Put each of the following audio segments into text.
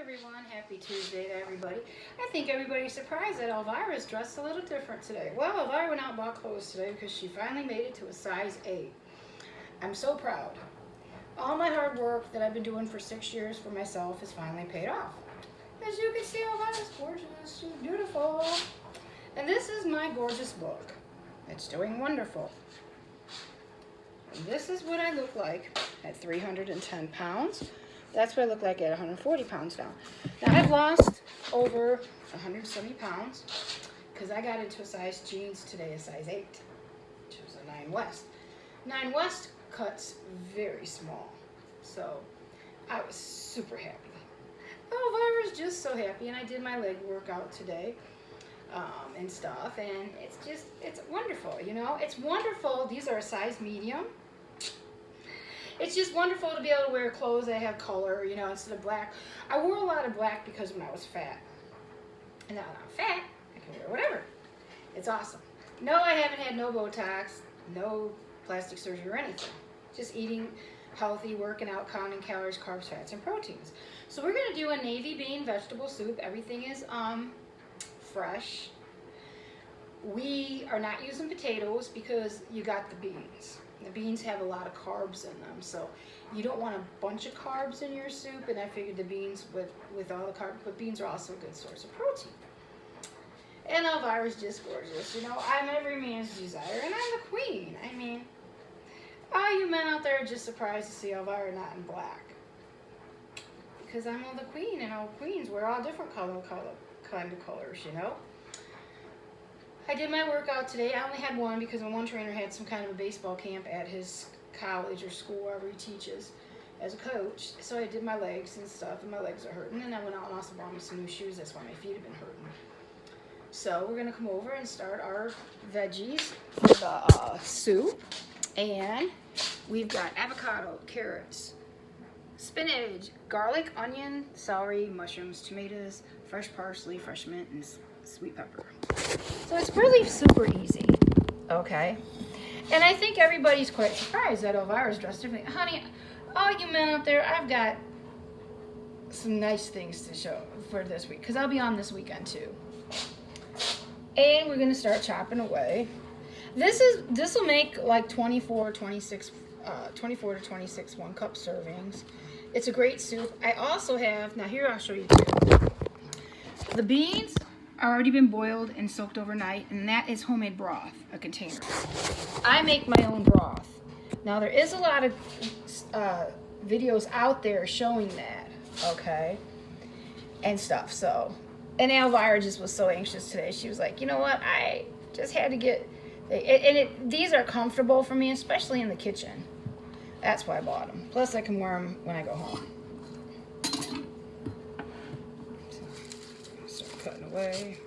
everyone. Happy Tuesday to everybody. I think everybody's surprised that Elvira's dressed a little different today. Well, Elvira went out and bought clothes today because she finally made it to a size 8. I'm so proud. All my hard work that I've been doing for 6 years for myself has finally paid off. As you can see, Elvira's gorgeous. She's beautiful. And this is my gorgeous book. It's doing wonderful. And this is what I look like at 310 pounds. That's what I look like at 140 pounds now. Now, I've lost over 170 pounds because I got into a size jeans today, a size 8, which was a 9 West. 9 West cuts very small, so I was super happy. Elvira's just so happy, and I did my leg workout today and stuff, and it's wonderful, you know? It's wonderful. These are a size medium. It's just wonderful to be able to wear clothes that have color, you know, instead of black. I wore a lot of black because when I was fat. And now that I'm fat, I can wear whatever. It's awesome. No, I haven't had no Botox, no plastic surgery or anything. Just eating healthy, working out, counting calories, carbs, fats, and proteins. So we're going to do a navy bean vegetable soup. Everything is fresh. We are not using potatoes because you got the beans. The beans have a lot of carbs in them, so you don't want a bunch of carbs in your soup, and I figured the beans with all the carbs, but beans are also a good source of protein. And Elvira's just gorgeous. You know, I'm every man's desire, and I'm the queen. I mean, all you men out there are just surprised to see Elvira not in black. Because I'm the queen, and all queens wear all different kind of colors, you know. I did my workout today. I only had one because my one trainer had some kind of a baseball camp at his college or school, wherever he teaches, as a coach. So I did my legs and stuff, and my legs are hurting. And I went out and also bought me some new shoes. That's why my feet have been hurting. So we're going to come over and start our veggies for the soup. And we've got avocado, carrots, spinach, garlic, onion, celery, mushrooms, tomatoes, fresh parsley, fresh mint, and sweet pepper. So it's really super easy, okay? And I think everybody's quite surprised that Elvira's dressed differently. Honey, all you men out there, I've got some nice things to show for this week, because I'll be on this weekend too. And we're going to start chopping away. This will make like 24 to 26 1-cup servings. It's a great soup. I also have, now here I'll show you too. The beans are already been boiled and soaked overnight, and that is homemade broth, a container. I make my own broth. Now there is a lot of videos out there showing that, okay, and stuff. So, and Elvira just was so anxious today. She was like, you know what, I just had to get, these are comfortable for me, especially in the kitchen. That's why I bought them. Plus I can wear them when I go home. Cutting away.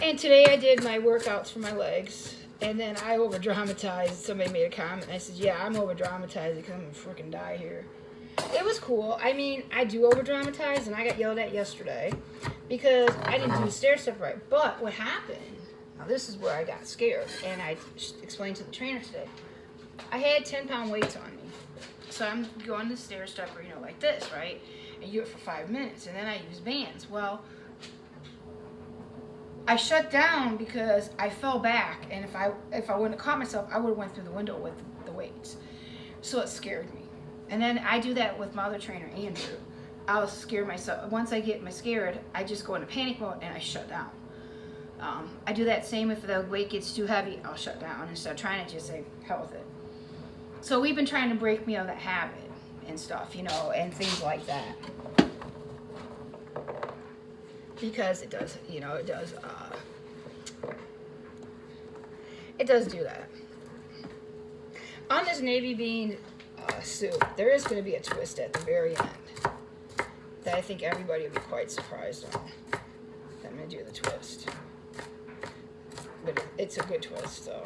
And today I did my workouts for my legs, and then I over dramatized. Somebody made a comment, and I said, yeah, I'm over dramatizing because I'm gonna freaking die here. It was cool. I mean, I do over dramatize, and I got yelled at yesterday because I didn't do the stair step right. But what happened, now this is where I got scared, and I explained to the trainer today. I had 10-pound weights on me. So I'm going to the stair stepper, you know, like this, right? And you do it for 5 minutes, and then I use bands. Well, I shut down because I fell back, and if I wouldn't have caught myself, I would have went through the window with the weights. So it scared me. And then I do that with my other trainer, Andrew. I'll scare myself. Once I get scared, I just go into panic mode and I shut down. I do that same if the weight gets too heavy, I'll shut down instead of trying to just say, hell with it. So we've been trying to break me of that habit and stuff, you know, and things like that. Because it does, you know, it does do that. On this navy bean soup, there is going to be a twist at the very end that I think everybody will be quite surprised on. I'm going to do the twist. But it's a good twist, so.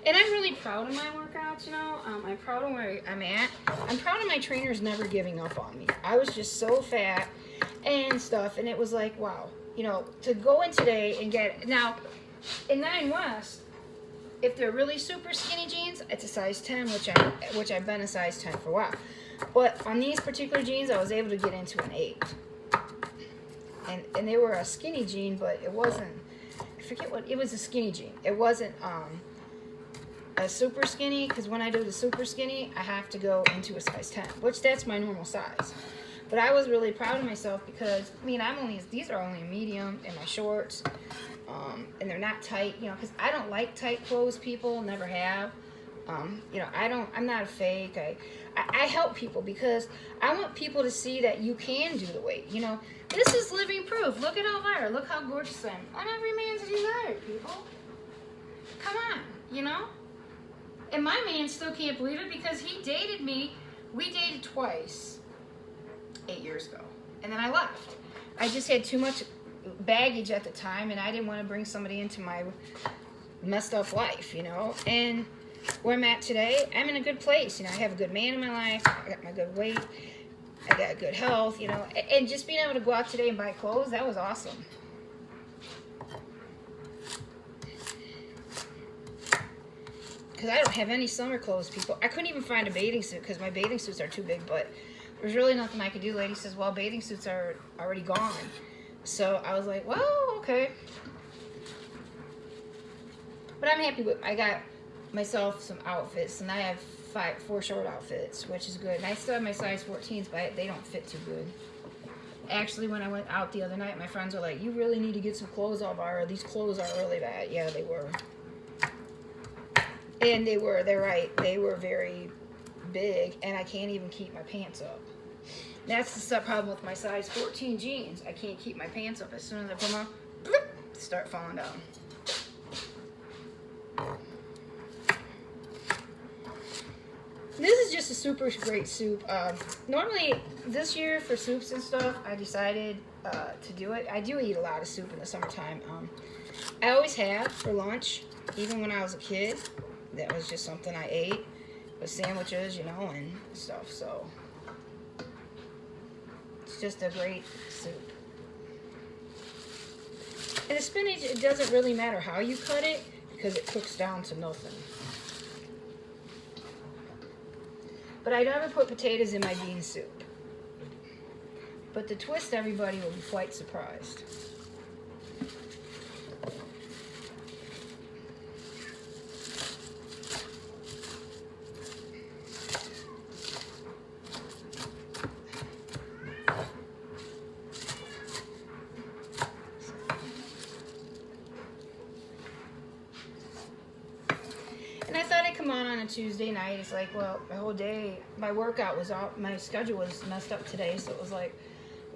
And I'm really proud of my workouts, you know. I'm proud of where I'm at. I'm proud of my trainers never giving up on me. I was just so fat and stuff, and it was like, wow. You know, to go in today and get, now, in 9 West, if they're really super skinny jeans, it's a size 10, which I've been a size 10 for a while. But on these particular jeans, I was able to get into an 8. And they were a skinny jean, but it wasn't, I forget what, it was a skinny jean. It wasn't a super skinny, because when I do the super skinny, I have to go into a size 10, which that's my normal size. But I was really proud of myself because, I mean, these are only a medium in my shorts, and they're not tight, you know, because I don't like tight clothes, people, never have. You know, I'm not a fake. I help people because I want people to see that you can do the weight, you know. This is living proof. Look at Elvira. Look how gorgeous I am. I'm every man's desire, people. Come on, you know. And my man still can't believe it because he dated me. We dated twice 8 years ago. And then I left. I just had too much baggage at the time, and I didn't want to bring somebody into my messed up life, you know. And where I'm at today, I'm in a good place. You know, I have a good man in my life. I got my good weight. I got good health, you know. And just being able to go out today and buy clothes, that was awesome. Because I don't have any summer clothes, people. I couldn't even find a bathing suit because my bathing suits are too big, but there's really nothing I could do. The lady says, well, bathing suits are already gone. So I was like, well, okay. But I'm happy with, I got myself some outfits, and I have 4 short outfits, which is good. And I still have my size 14s, but they don't fit too good. Actually, when I went out the other night, my friends were like, you really need to get some clothes, Elvira. These clothes are really bad. Yeah, they were. And they're right. They were very big, and I can't even keep my pants up. That's the problem with my size 14 jeans. I can't keep my pants up. As soon as I put them on, bloop, start falling down. This is just a super great soup. Normally, this year for soups and stuff, I decided to do it. I do eat a lot of soup in the summertime. I always have for lunch, even when I was a kid. That was just something I ate with sandwiches, you know, and stuff. So it's just a great soup. And the spinach, it doesn't really matter how you cut it because it cooks down to nothing. But I never put potatoes in my bean soup. But the twist, everybody will be quite surprised. And I thought I'd come on a Tuesday night. It's like, well, my whole day, my workout was out, my schedule was messed up today. So it was like,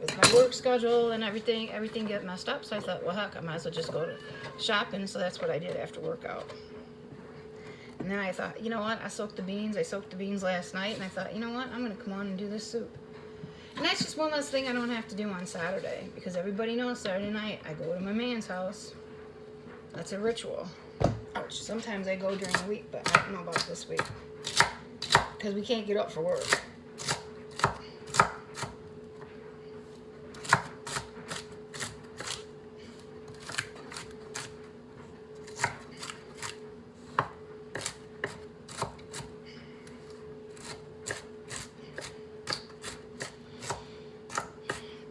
with my work schedule and everything got messed up. So I thought, well, heck, I might as well just go to shopping. So that's what I did after workout. And then I thought, you know what? I soaked the beans last night. And I thought, you know what? I'm going to come on and do this soup. And that's just one less thing I don't have to do on Saturday. Because everybody knows Saturday night, I go to my man's house. That's a ritual. Ouch. Sometimes I go during the week, but I don't know about this week. Because we can't get up for work.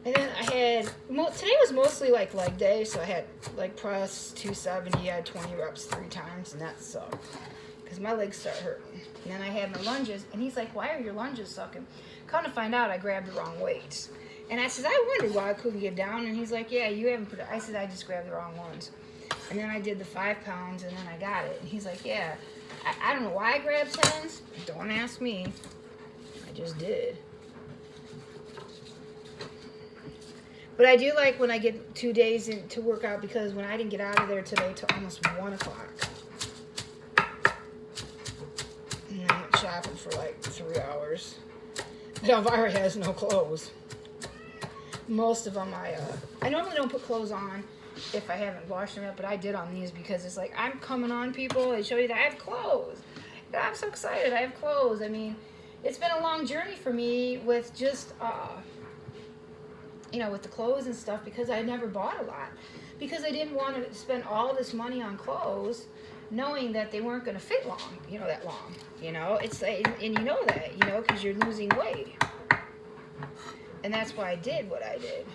And then I had, today was mostly like leg day, so I had leg press 270, I had 20 reps 3 times, and that sucked, because my legs start hurting. And then I had my lunges, and he's like, why are your lunges sucking? Come to find out, I grabbed the wrong weights. And I said, I wondered why I couldn't get down, and he's like, yeah, you haven't put it. I said, I just grabbed the wrong ones. And then I did the 5 pounds, and then I got it. And he's like, yeah, I don't know why I grabbed 10s, don't ask me, I just did. But I do like when I get 2 days in to work out, because when I didn't get out of there today till almost 1 o'clock. And I went shopping for like 3 hours. But Elvira has no clothes. Most of them I normally don't put clothes on if I haven't washed them yet, but I did on these because it's like, I'm coming on, people, and show you that I have clothes. I'm so excited, I have clothes. I mean, it's been a long journey for me with just, you know, with the clothes and stuff, because I never bought a lot. Because I didn't want to spend all this money on clothes knowing that they weren't going to fit long, that long. It's like, and you know that, because you're losing weight. And that's why I did what I did.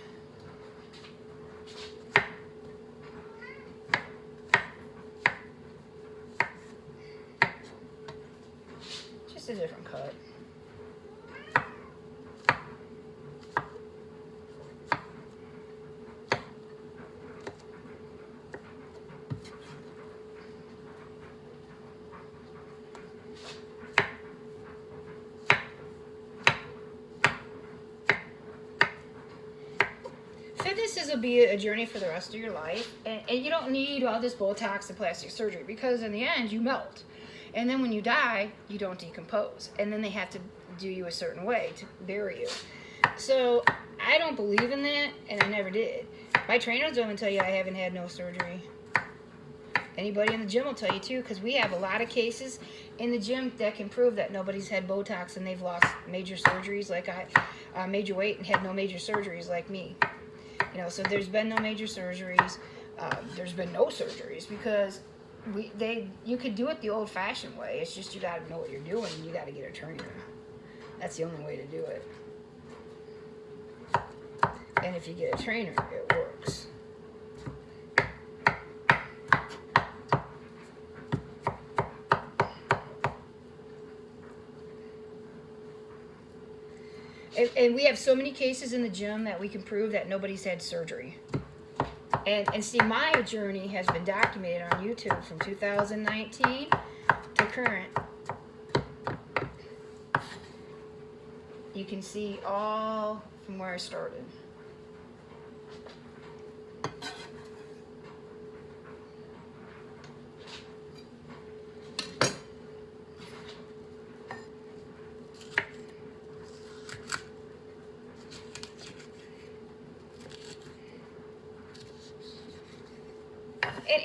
Just a different cut. Fitness will be a journey for the rest of your life, and you don't need all this Botox and plastic surgery, because in the end you melt, and then when you die you don't decompose, and then they have to do you a certain way to bury you. So I don't believe in that, and I never did. My trainers don't even tell you I haven't had no surgery. Anybody in the gym will tell you too, because we have a lot of cases in the gym that can prove that nobody's had Botox and they've lost major surgeries like major weight and had no major surgeries like me. So there's been no major surgeries. There's been no surgeries because you could do it the old-fashioned way. It's just you got to know what you're doing, and you got to get a trainer. That's the only way to do it. And if you get a trainer, it works. And we have so many cases in the gym that we can prove that nobody's had surgery. And see, my journey has been documented on YouTube from 2019 to current. You can see all from where I started.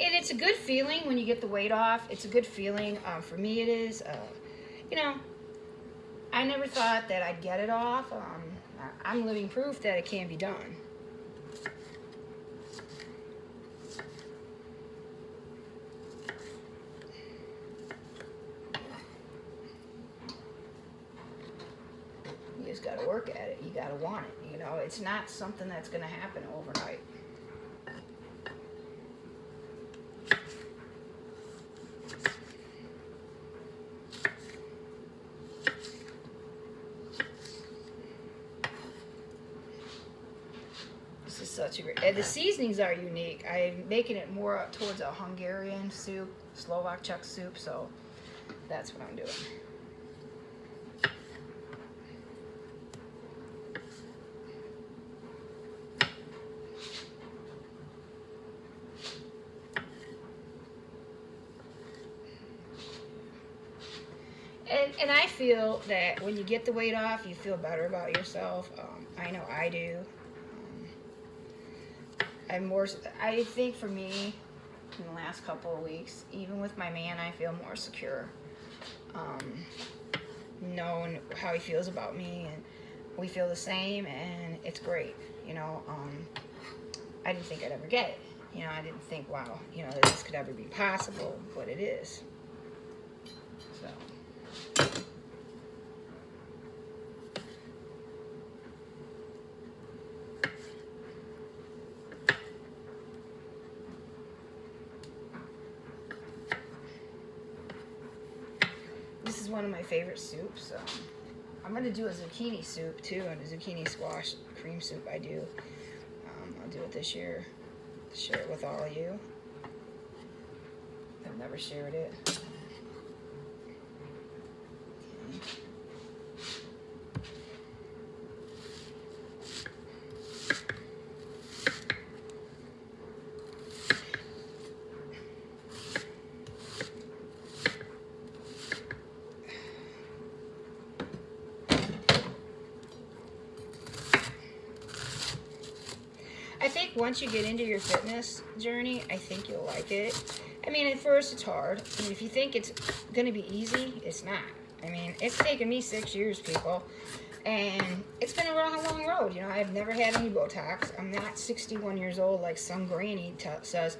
And it's a good feeling when you get the weight off. It's a good feeling. For me, it is. I never thought that I'd get it off. I'm living proof that it can be done. You just got to work at it. You got to want it. It's not something that's going to happen overnight. Such a great, and the seasonings are unique. I'm making it more towards a Hungarian soup, Slovak Czech soup, so that's what I'm doing. And I feel that when you get the weight off, you feel better about yourself. I know I do. I think for me, in the last couple of weeks, even with my man, I feel more secure. Knowing how he feels about me, and we feel the same, and it's great. I didn't think I'd ever get it. I didn't think, wow, that this could ever be possible, but it is. So. This is one of my favorite soups. I'm going to do a zucchini soup too, and a zucchini squash cream soup I do. I'll do it this year. Share it with all of you. I've never shared it. Okay. I think once you get into your fitness journey, I think you'll like it. I mean, at first it's hard. I mean, if you think it's going to be easy, it's not. I mean, it's taken me 6 years, people. And it's been a long road. I've never had any Botox. I'm not 61 years old like some granny says.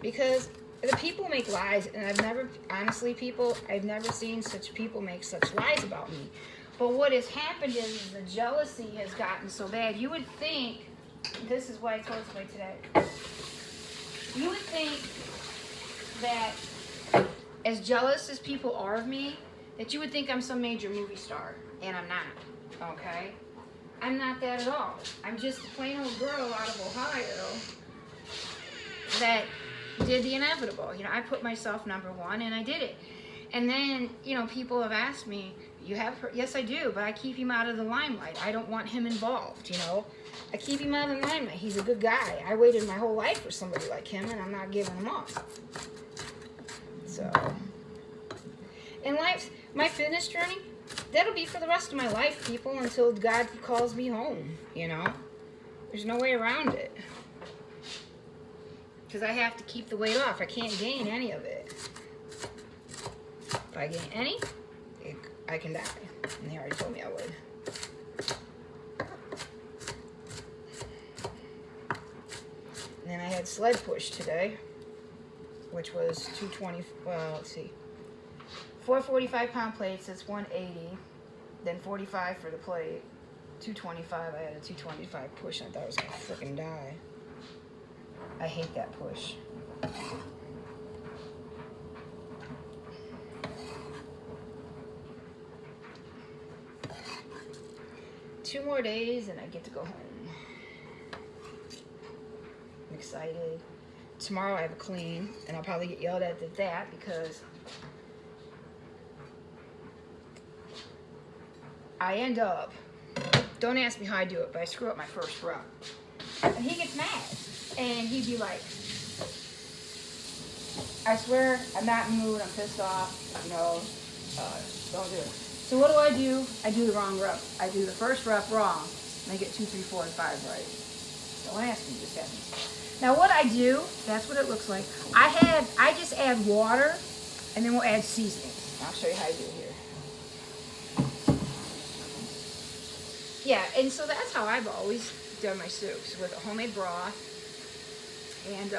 Because the people make lies, and I've never, honestly, people, I've never seen such people make such lies about me. But what has happened is the jealousy has gotten so bad. You would think, this is why I told somebody today, you would think that as jealous as people are of me, that you would think I'm some major movie star, and I'm not, okay? I'm not that at all. I'm just a plain old girl out of Ohio that did the inevitable. You know, I put myself number one, and I did it. And then, you know, people have asked me, you have, yes I do, but I keep him out of the limelight. I don't want him involved, you know. I keep him out of the limelight. He's a good guy. I waited my whole life for somebody like him, and I'm not giving him up. So, in life, my fitness journey, that'll be for the rest of my life, people, until God calls me home, you know. There's no way around it. Because I have to keep the weight off. I can't gain any of it. If I gain any, I can die. And they already told me I would. And then I had sled push today, which was 220, well, let's see. 4 45-pound plates, that's 180. Then 45 for the plate. 225, I had a 225 push, and I thought I was going to freaking die. I hate that push. Two more days and I get to go home. I'm excited. Tomorrow I have a clean, and I'll probably get yelled at that because I end up, don't ask me how I do it, but I screw up my first rep. And he gets mad. And he'd be like, I swear, I'm not in the mood, I'm pissed off, you know, don't do it. So what do? I do the wrong rep. I do the first rep wrong, and I get 2, 3, 4, and 5 right. Don't ask me, just happens. Now what I do, that's what it looks like. I just add water, and then we'll add seasonings. I'll show you how I do it here. Yeah, and so that's how I've always done my soups, with a homemade broth. And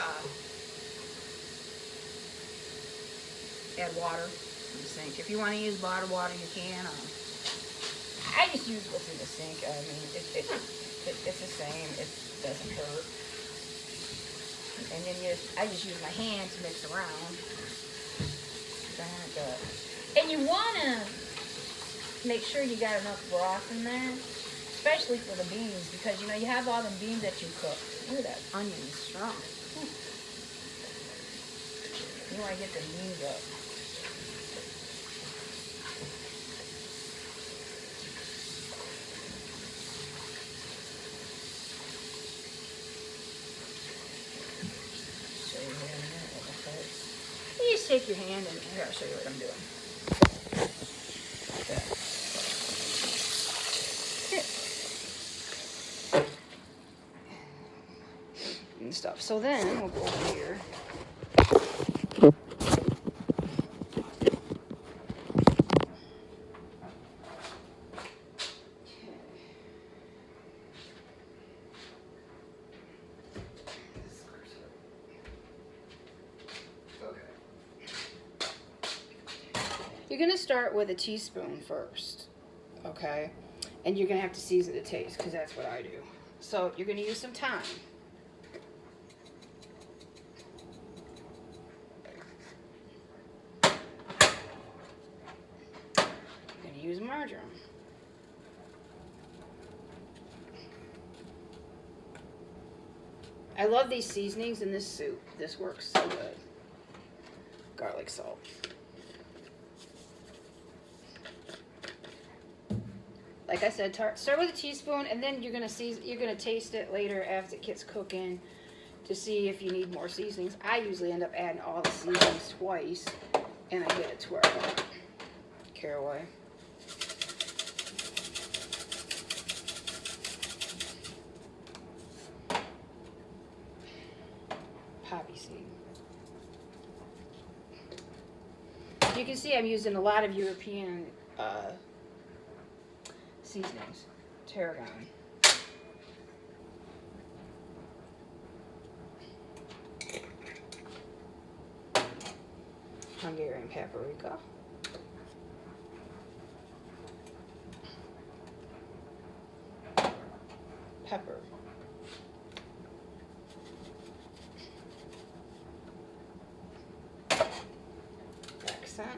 add water in the sink. If you want to use bottled water, you can. I just use what's in the sink. I mean, it's the same. It doesn't hurt. And then I just use my hand to mix around. And you want to make sure you got enough broth in there, especially for the beans, because, you know, you have all the beans that you cook. Look at that onion is strong. You want to get the beans up. Show you here in a minute what that is. You just take your hand and here, I'll show you what I'm doing. Like that. And stuff. So then we'll go over here. You're going to start with a teaspoon first, okay? And you're going to have to season the taste, because that's what I do. So you're going to use some thyme. You're going to use marjoram. I love these seasonings in this soup. This works so good. Garlic salt. Like I said, start with a teaspoon, and then you're gonna taste it later after it gets cooking to see if you need more seasonings. I usually end up adding all the seasonings twice, and I get it to where I want it. Caraway. Poppy seed. You can see I'm using a lot of European seasonings. Tarragon. Hungarian paprika. Pepper. Accent.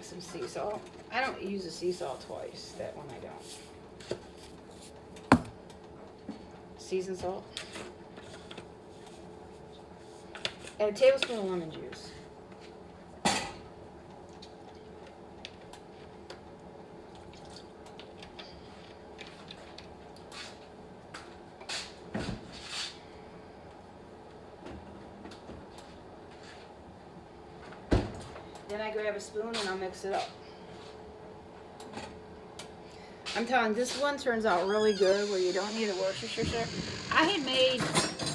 Some sea salt. I don't use the sea salt twice. That one I don't. Seasoned salt. And a tablespoon of lemon juice. Then I grab a spoon and I'll mix it up. I'm telling you, this one turns out really good where you don't need a Worcestershire. I had made,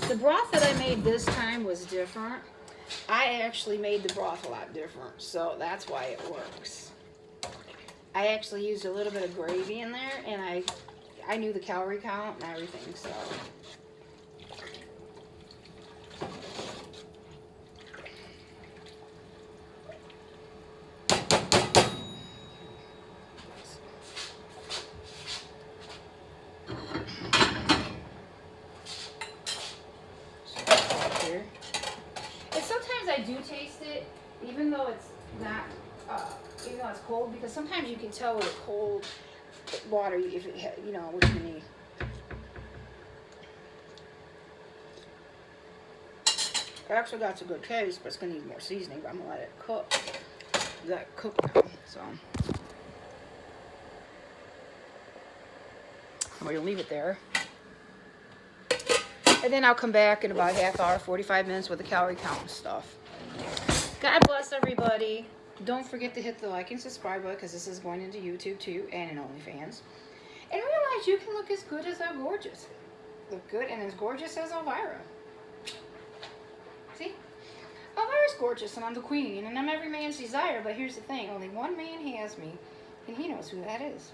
the broth that I made this time was different. I actually made the broth a lot different, so that's why it works. I actually used a little bit of gravy in there, and I knew the calorie count and everything, so. And sometimes I do taste it, even though it's not, even though it's cold, because sometimes you can tell with a cold water if it, you know, what you need. I actually got some good taste, but it's gonna need more seasoning. But I'm gonna let it cook. Let it cook now, so I'm gonna leave it there. And then I'll come back in about a half hour, 45 minutes with the calorie count and stuff. God bless everybody. Don't forget to hit the like and subscribe button because this is going into YouTube too and in OnlyFans. And realize you can look as good as they're gorgeous. Look good and as gorgeous as Elvira. See? Elvira's gorgeous and I'm the queen and I'm every man's desire. But here's the thing. Only one man has me and he knows who that is.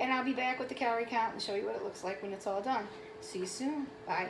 And I'll be back with the calorie count and show you what it looks like when it's all done. See you soon. Bye.